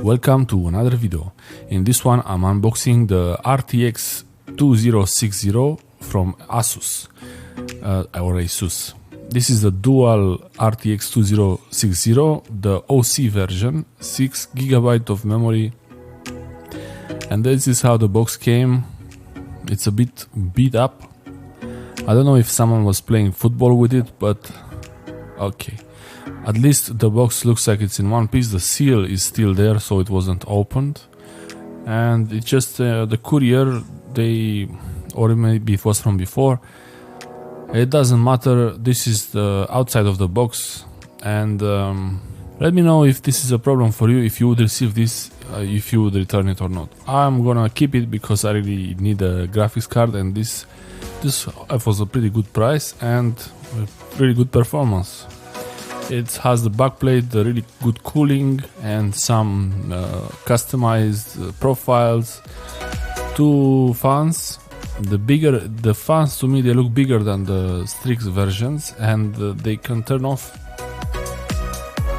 Welcome to another video. In this one I'm unboxing the RTX 2060 from Asus or Asus. This is the dual RTX 2060, the OC version, 6 GB of memory, and this is how the box came. It's a bit beat up. I don't know if someone was playing football with it, but okay. At least the box looks like it's in one piece. The seal is still there, so it wasn't opened. And it's just the courier, or maybe it was from before. It doesn't matter. This is the outside of the box. And let me know if this is a problem for you, if you would receive this, if you would return it or not. I'm gonna keep it because I really need a graphics card, and this was a pretty good price and a really good performance. It has the backplate, the really good cooling, and some customized profiles. 2 fans. The fans, to me, they look bigger than the Strix versions, and they can turn off.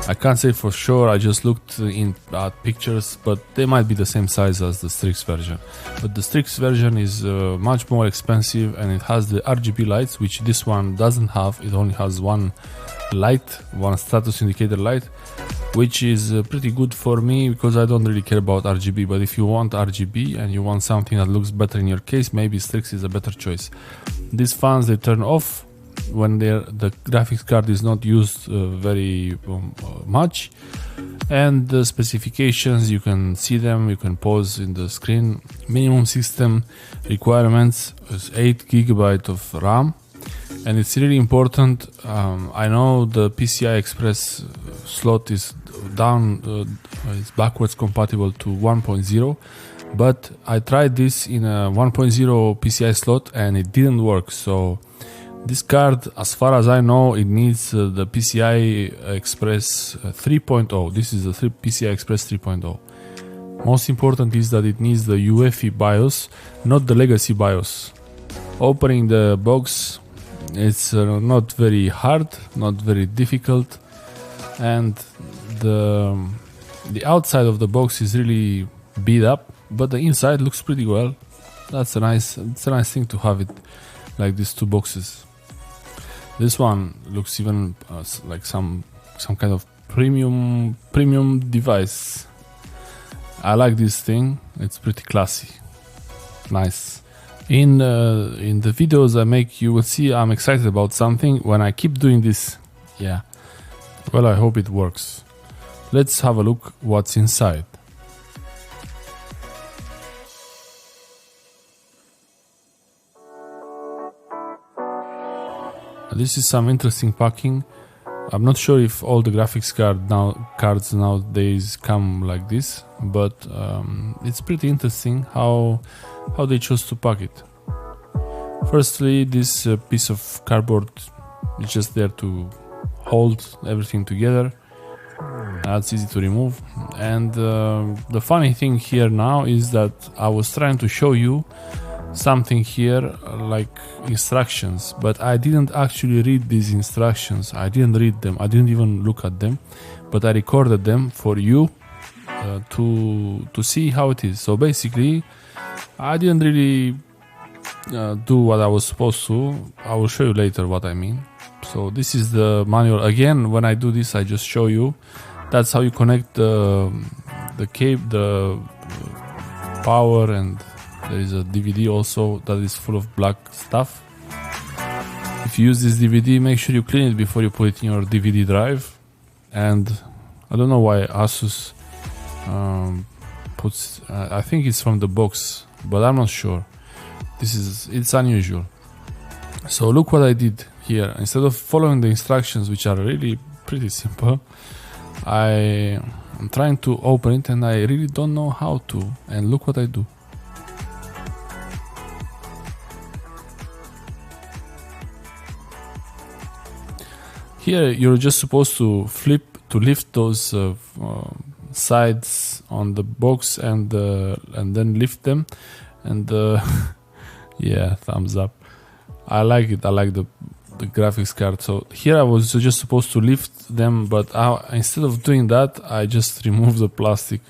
I can't say for sure, I just looked at pictures, but they might be the same size as the Strix version. But the Strix version is much more expensive, and it has the RGB lights, which this one doesn't have. It only has one light, one status indicator light, which is pretty good for me because I don't really care about RGB. But if you want RGB and you want something that looks better in your case, maybe Strix is a better choice. These fans, they turn off when the graphics card is not used very much. And the specifications, you can see them, you can pause in the screen. Minimum system requirements is 8 GB of RAM. And it's really important. I know the PCI Express slot is down, it's backwards compatible to 1.0, but I tried this in a 1.0 PCI slot and it didn't work. So this card, as far as I know, it needs the PCI Express 3.0. This is the PCI Express 3.0. Most important is that it needs the UEFI BIOS, not the legacy BIOS. Opening the box, it's not very hard, not very difficult, and the outside of the box is really beat up, but the inside looks pretty well. It's a nice thing to have it like these 2 boxes. This one looks even like some kind of premium device. I like this thing. It's pretty classy, nice. In the videos I make, you will see I'm excited about something when I keep doing this. Yeah, well, I hope it works. Let's have a look what's inside. This is some interesting packing. I'm not sure if all the graphics cards nowadays come like this, but it's pretty interesting how they chose to pack it. Firstly, this piece of cardboard is just there to hold everything together. That's easy to remove. And the funny thing here now is that I was trying to show you something here like instructions, but I didn't actually read these instructions. I didn't read them, I didn't even look at them, but I recorded them for you to see how it is. So basically I didn't really do what I was supposed to. I will show you later what I mean. So this is the manual. Again, when I do this, I just show you. That's how you connect the cable, the power, and there is a DVD also that is full of black stuff. If you use this DVD, make sure you clean it before you put it in your DVD drive. And I don't know why Asus puts, I think it's from the box, but I'm not sure. It's unusual. So look what I did here. Instead of following the instructions, which are really pretty simple, I'm trying to open it and I really don't know how to. And look what I do. Here you're just supposed to lift those sides on the box and then lift them, and yeah, thumbs up. I like it. I like the the graphics card. So here I was just supposed to lift them, but instead of doing that, I just removed the plastic.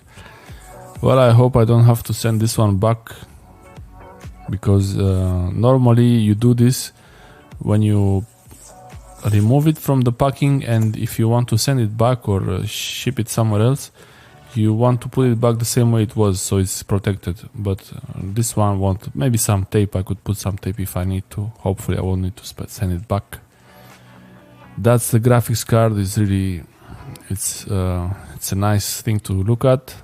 Well, I hope I don't have to send this one back, because normally you do this when you remove it from the packing, and if you want to send it back or ship it somewhere else, you want to put it back the same way it was, so it's protected. But this one won't. Maybe some tape, I could put some tape if I need to. Hopefully I won't need to send it back. That's the graphics card. It's really, it's a nice thing to look at.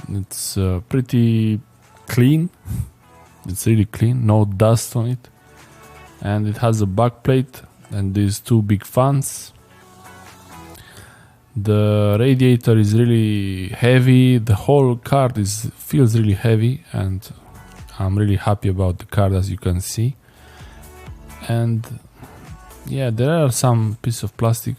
It's pretty clean. It's really clean, no dust on it. And it has a back plate and these two big fans. The radiator is really heavy. The whole card feels really heavy, and I'm really happy about the card, as you can see. And yeah, there are some pieces of plastic.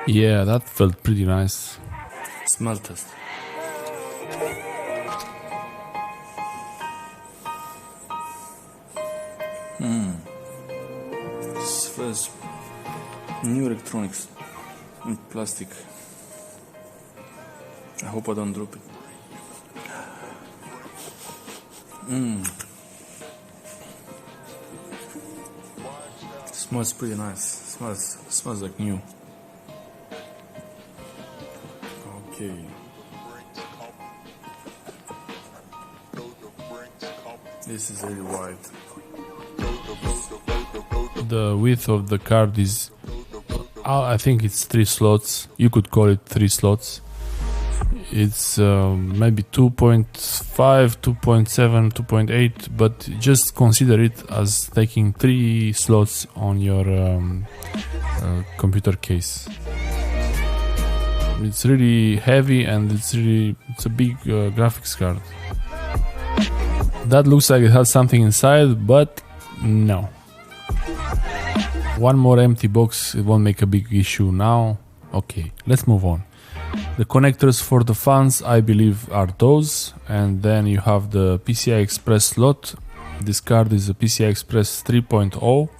Yeah, that felt pretty nice. Smell test. Smells new electronics in plastic. I hope I don't drop it. Smells pretty nice. Smells like new. Okay. This is really wide. The width of the card is, I think it's 3 slots. You could call it 3 slots. It's maybe 2.5, 2.7, 2.8, but just consider it as taking 3 slots on your computer case. It's really heavy, and it's a big graphics card. That looks like it has something inside, but no. One more empty box, it won't make a big issue now. Okay, let's move on. The connectors for the fans, I believe, are those, and then you have the PCI Express slot. This card is a PCI Express 3.0.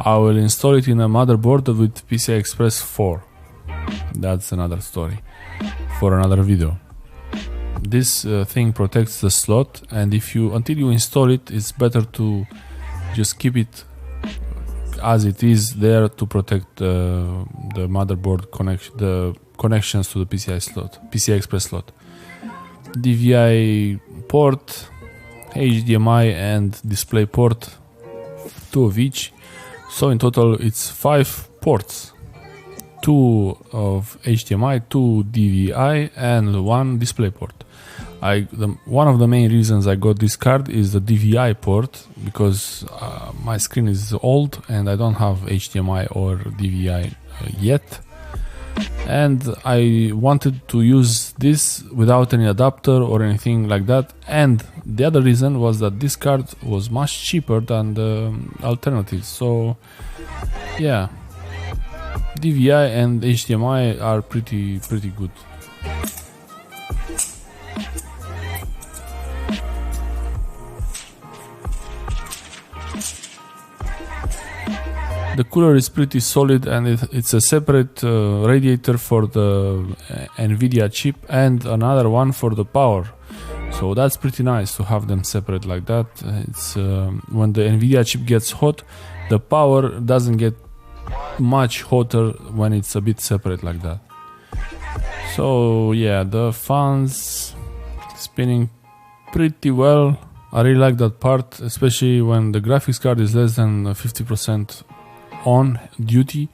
I will install it in a motherboard with PCI Express 4. That's another story for another video. This thing protects the slot, and until you install it, it's better to just keep it as it is there to protect the motherboard connection, the connections to the PCI Express slot. DVI port, HDMI and display port, 2 of each. So in total it's 5 ports. 2 of HDMI, 2 DVI, and 1 display port. One of the main reasons I got this card is the DVI port, because my screen is old and I don't have HDMI or DVI yet. And I wanted to use this without any adapter or anything like that. And the other reason was that this card was much cheaper than the alternatives. So yeah, DVI and HDMI are pretty good. The cooler is pretty solid, and it's a separate radiator for the NVIDIA chip and another one for the power. So that's pretty nice to have them separate like that. It's when the NVIDIA chip gets hot, the power doesn't get much hotter when it's a bit separate like that. So yeah, the fans spinning pretty well. I really like that part, especially when the graphics card is less than 50% on duty.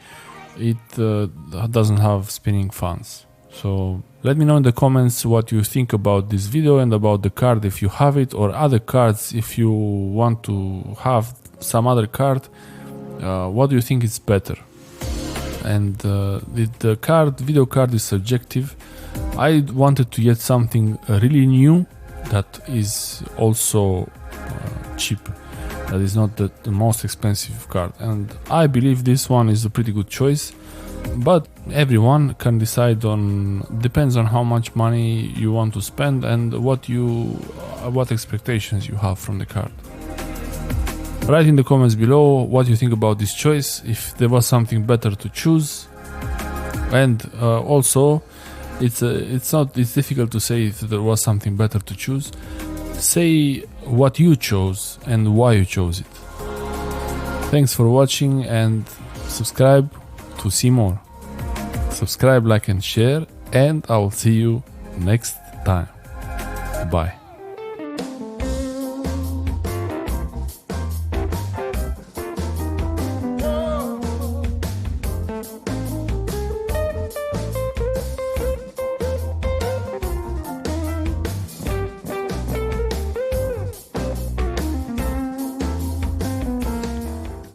It doesn't have spinning fans. So let me know in the comments what you think about this video and about the card, if you have it, or other cards. If you want to have some other card, what do you think is better? and the video card is subjective. I wanted to get something really new that is also cheap, that is not the most expensive card, and I believe this one is a pretty good choice. But everyone can decide depends on how much money you want to spend and what expectations you have from the card. Write in the comments below what you think about this choice, if there was something better to choose, and also it's difficult to say if there was something better to choose. Say what you chose and why you chose it. Thanks for watching, and subscribe to see more. Subscribe, like and share, and I will see you next time. Bye.